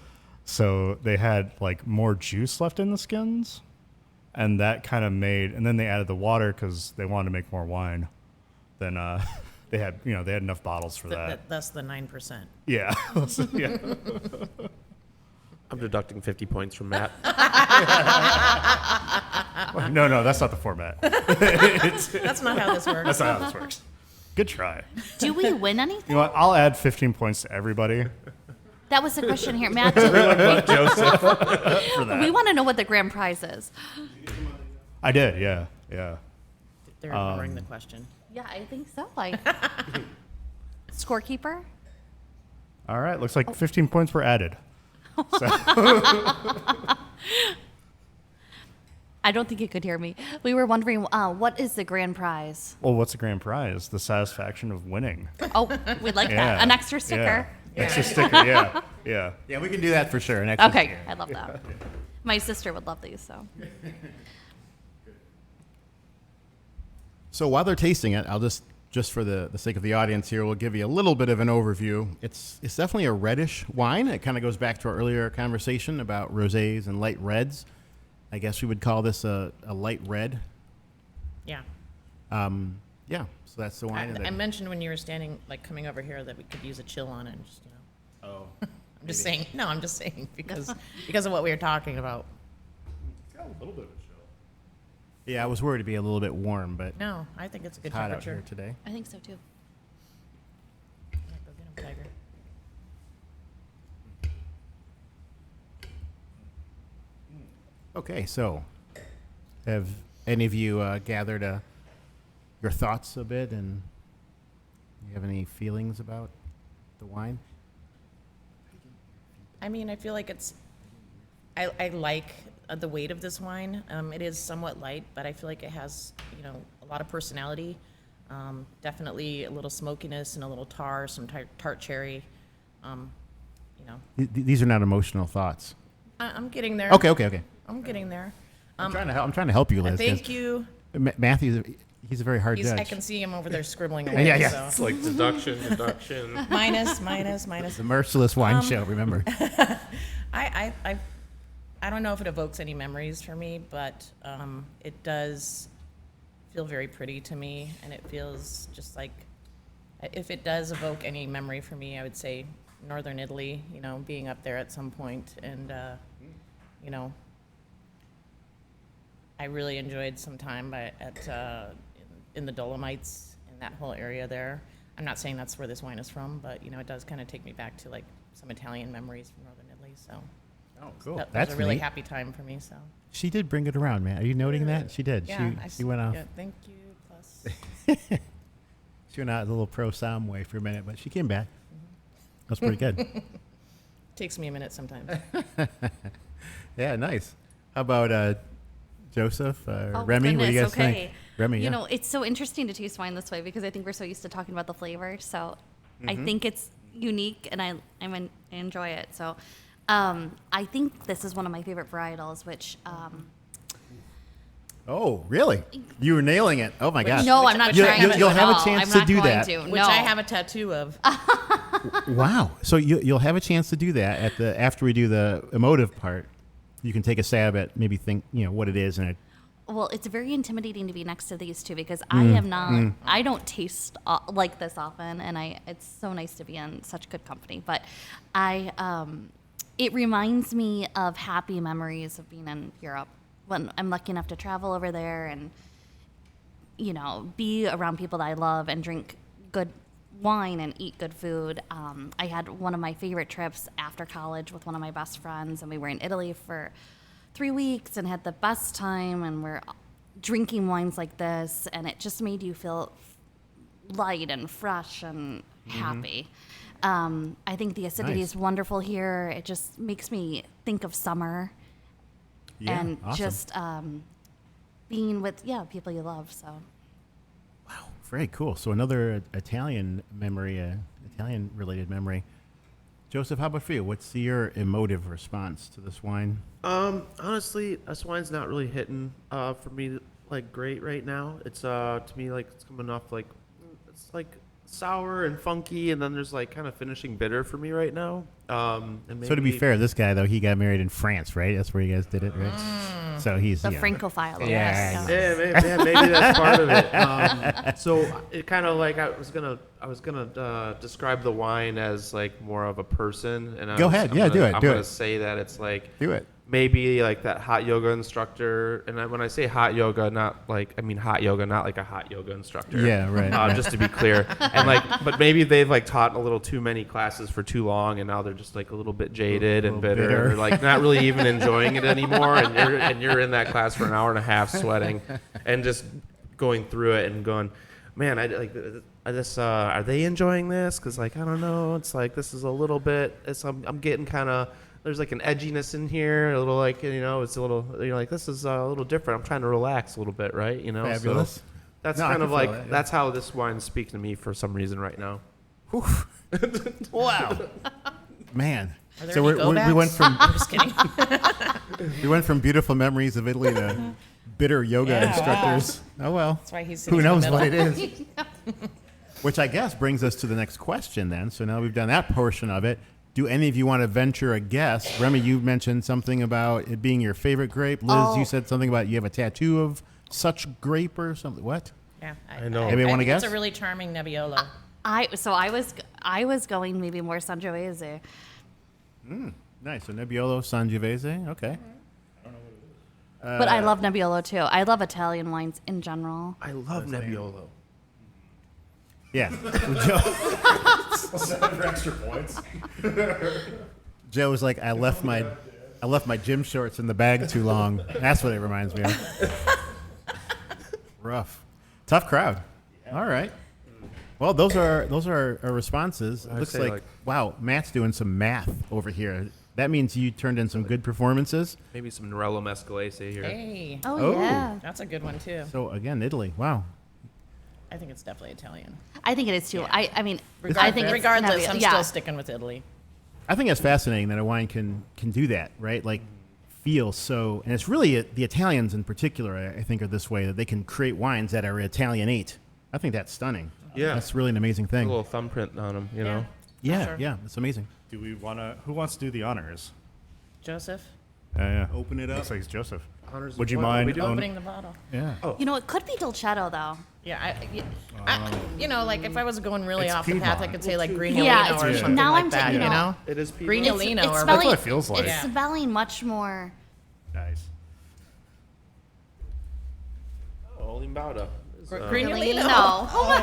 So they had like more juice left in the skins. And that kind of made, and then they added the water because they wanted to make more wine. Then they had, they had enough bottles for that. That's the 9%. Yeah. Yeah. I'm deducting 50 points from Matt. No, that's not the format. That's not how this works. That's not how this works. Good try. Do we win anything? You know what? I'll add 15 points to everybody. That was the question here, Matt. Joseph. We want to know what the grand prize is. I did, yeah. They're ignoring the question. Yeah, I think so. Like scorekeeper. All right, looks like 15 points were added. So. I don't think you could hear me. We were wondering, what is the grand prize? Well, what's the grand prize? The satisfaction of winning. Oh, we'd like Yeah. that. An extra sticker. Yeah. Extra sticker, yeah. Yeah. Yeah, we can do that for sure. Next Okay, year. I love that. My sister would love these, so. So while they're tasting it, I'll just for the sake of the audience here, we'll give you a little bit of an overview. It's definitely a reddish wine. It kind of goes back to our earlier conversation about rosés and light reds. I guess we would call this a light red. Yeah. Yeah, so that's the wine. I mentioned when you were standing, like coming over here, that we could use a chill on it. And just, Oh. I'm just saying. No, I'm just saying because of what we were talking about. It's got a little bit of a chill. Yeah, I was worried to be a little bit warm, but No, I think it's a good it's hot out temperature. here today. I think so too. Yeah, go get 'em, Tiger. Okay, so have any of you gathered your thoughts a bit, and you have any feelings about the wine? I mean, I feel like I like the weight of this wine. It is somewhat light, but I feel like it has, a lot of personality. Definitely a little smokiness and a little tar, some tart cherry. These are not emotional thoughts. I'm getting there. Okay. I'm getting there. I'm trying to help you, Liz. Thank you. Matthew, he's a very hard judge. I can see him over there scribbling away. Yeah. So. It's like deduction. Minus. It's a merciless wine show, remember? I don't know if it evokes any memories for me, but it does feel very pretty to me, and it feels just like, if it does evoke any memory for me, I would say northern Italy, being up there at some point, and I really enjoyed some time in the Dolomites, in that whole area there. I'm not saying that's where this wine is from, but it does kind of take me back to like some Italian memories from northern Italy. So Oh, cool. that That's was a really neat. happy time for me. So She did bring it around, man. Are you noting that? She did. yeah, She went off. Yeah, thank you. Plus, She went out a little pro Sam way for a minute, but she came back. That's pretty good. takes me a minute sometimes. Yeah, nice. How about Joseph, Oh, Remy? What do you guys goodness, okay. think? Remy, You yeah. know, it's so interesting to taste wine this way because I think we're so used to talking about the flavor. So I think it's unique, and I enjoy it. So I think this is one of my favorite varietals, which Oh, really? You were nailing it. Oh my gosh. no, I'm not You- trying you- to. you'll at have a all. chance I'm to not do going that. to. Which No. I have a tattoo of. Wow. So you'll have a chance to do that after we do the emotive part. You can take a stab at maybe think what it is, and it. Well, it's very intimidating to be next to these two because I am not. I don't taste like this often, and it's so nice to be in such good company. But it reminds me of happy memories of being in Europe when I'm lucky enough to travel over there and be around people that I love and drink good wine and eat good food. I had one of my favorite trips after college with one of my best friends, and we were in Italy for 3 weeks and had the best time, and we're drinking wines like this, and it just made you feel light and fresh, and happy. I think the acidity Nice. is wonderful here. It just makes me think of summer Yeah, and awesome. just being with people you love. So Very cool. So another Italian memory, Italian-related memory. Joseph, how about for you? What's your emotive response to this wine? Honestly, this wine's not really hitting for me like great right now. It's to me like it's coming off like it's like sour and funky, and then there's like kind of finishing bitter for me right now. And maybe, So to be fair, this guy, though, he got married in France, right? That's where you guys did it, right? So he's, the yeah. Francophile. Yeah, maybe that's part of it. So it kind of like I was gonna describe the wine as like more of a person, and Go ahead. Yeah, do it. I'm Do gonna it. say that it's like Do it. maybe like that hot yoga instructor, and when I say hot yoga, not like I mean hot yoga, not like a hot yoga instructor. Yeah, right. Just to be clear, and like, but maybe they've like taught a little too many classes for too long, and now they're just like a little bit jaded and little bitter, bitter. or like not really even enjoying it anymore. And you're in that class for an hour and a half, sweating, and just going through it and going, man, are they enjoying this? Because like I don't know, it's like this is a little bit. I'm getting kind of. There's like an edginess in here, a little like, it's a little, you're like, this is a little different. I'm trying to relax a little bit, right? Fabulous. So that's No, I kind can of feel like, that, yeah. that's how this wine speaks to me for some reason right now. Wow. Man. Are there So any we go-backs? went from I'm just kidding. beautiful memories of Italy to bitter yoga Yeah. instructors. Oh, well. That's why he's sitting Who in the knows what it middle. is? Which I guess brings us to the next question then. So now we've done that portion of it. Do any of you want to venture a guess? Remy, you mentioned something about it being your favorite grape. Liz, you said something about you have a tattoo of such grape or something. What? Yeah, I know. Anybody wanna think guess? It's a really charming Nebbiolo. I was going maybe more Sangiovese. Nice. So Nebbiolo Sangiovese. Okay. But I love Nebbiolo too. I love Italian wines in general. I love Nebbiolo. Yeah. For extra points. Joe was like, I left my gym shorts in the bag too long. That's what it reminds me of. Rough. Tough crowd. All right. Well, those are our responses. It looks say, like, wow, Matt's doing some math over here. That means you turned in some good performances. Maybe some Norello Mescalese here. Hey, Oh. Yeah. that's a good one too. So again, Italy. Wow. I think it's definitely Italian. I think it is too. Yeah. I mean, I think it's regardless, Nebbiolo. I'm Yeah. still sticking with Italy. I think it's fascinating that a wine can do that, right? Like feel so, and it's really the Italians in particular, I think, are this way, that they can create wines that are Italianate. I think that's stunning. Yeah. That's really an amazing A thing. little thumbprint on them, you know. Yeah, sure. yeah, it's amazing. Do we want to? Who wants to do the honors? Joseph, Yeah. Open it up. Looks like it's Joseph. Honors Would of you what? What are we mind doing? opening the bottle. Yeah. You know, it could be Dolcetto though. Yeah, like if I was going really It's off the path, I Piedmont. could say like Grignolino Yeah, or it's- something now like I'm that. taking You it know, It is Piedmont. Grignolino It's or smelling- what it feels like. It's Yeah. smelling much more. Nice. Holy Bauda. Grignolino. No. Oh my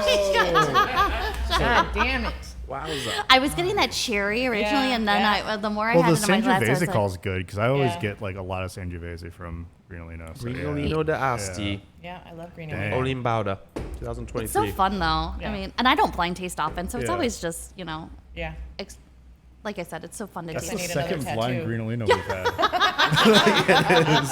God. God damn it. Wowza. I was getting that cherry originally, Yeah, and then yeah. the more I Well, had the it in my glass, I was Sangiovese like, call's good because I always Yeah. get like a lot of Sangiovese from Grignolino. So, Grignolino d'Asti. Yeah, I love Dang. Grignolino. Holy Bauda. it's 2023. so fun though. Yeah. I mean, and I don't blind taste often, so it's Yeah. always just Yeah. like I said, it's so fun to That's I the taste. need another second blind tattoo. Grignolino we've had. It is.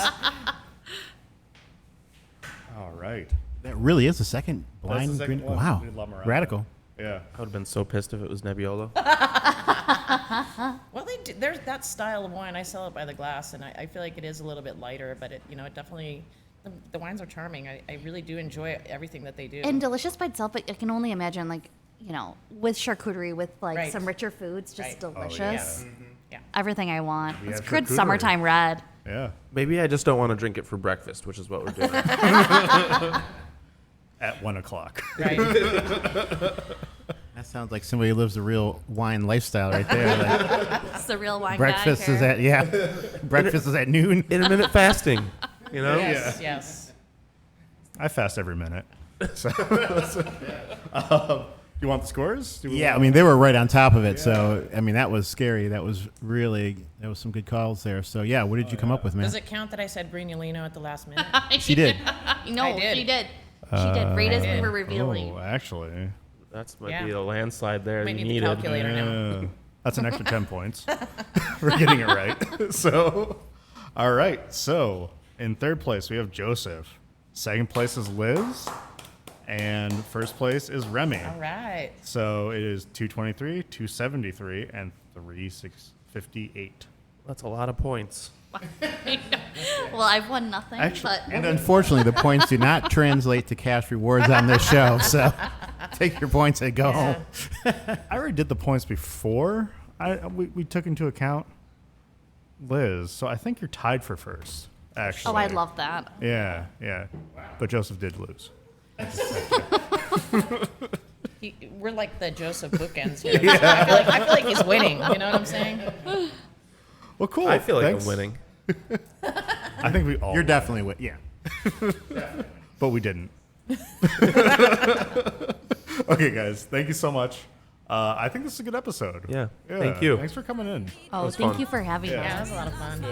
All right. That really is the second That's blind the second green. one. Wow. We did La Morada. Radical. Yeah. I would have been so pissed if it was Nebbiolo. Well, there's that style of wine. I sell it by the glass, and I feel like it is a little bit lighter, but it definitely, the wines are charming. I really do enjoy everything that they do. And delicious by itself, but I can only imagine with charcuterie, with like Right. some richer foods, just Right. delicious. Yeah. Everything I want. We It's have good charcuterie. summertime red. Yeah. Maybe I just don't want to drink it for breakfast, which is what we're doing. At 1 o'clock. Right. That sounds like somebody who lives a real wine lifestyle right there. Like It's the real wine breakfast guy is here. breakfast is at noon. Intermittent fasting, you know? Yes. Yes. I fast every minute. So, you want the scores? Do we Yeah, I want- mean they were right on top of it. So I mean that was scary. That was some good calls there. So yeah, what did you come up with, man? Does it count that I said Grignolino at the last minute? She did. No, I did. she did. She did. Right as we were revealing. Oh, actually. That's might Yeah. be the landslide there Might you need the needed. calculator now. Yeah. That's an extra 10 points for getting it right. So, all right. So, in third place, we have Joseph. Second place is Liz. And first place is Remy. All right. So, it is 223, 273, and 3658. That's a lot of points. Well, I've won nothing, Actually- but And unfortunately, the points do not translate to cash rewards on this show. So take your points and go home. I already did the points before we took into account Liz. So, I think you're tied for first, actually. oh, I love that. Yeah, yeah. But Joseph did lose. We're like the Joseph bookends here. I feel like he's winning. You know what I'm saying? Well, cool. I feel like Thanks. I'm winning. I think we all You're win, definitely yeah. but we didn't. Okay, guys. Thank you so much. I think this is a good episode. Yeah. Thank you. Thanks for coming in. Oh, was thank fun. you for having Yeah. me. Yeah, that was a lot of fun.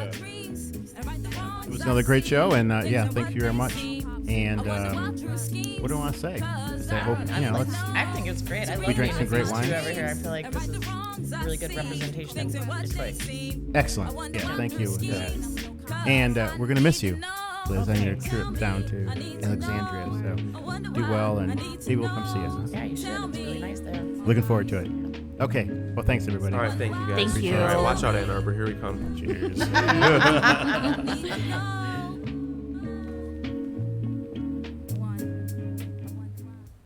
It was another great show, and yeah, thank you very much. And what do I want to say? Is I hope let's. I think it's great. I love drank being some with great these wines. two over here. I feel like this is really good representation of Detroit. Excellent. Yeah, thank you. And we're gonna miss you, Liz, on your trip down to Alexandria. So do well, and maybe we'll come see us. Yeah, you should. It's really nice there. Looking forward to it. Okay. Well, thanks everybody. All right, thank you guys. Thank you. All right, watch out, Ann Arbor. Here we come. Cheers.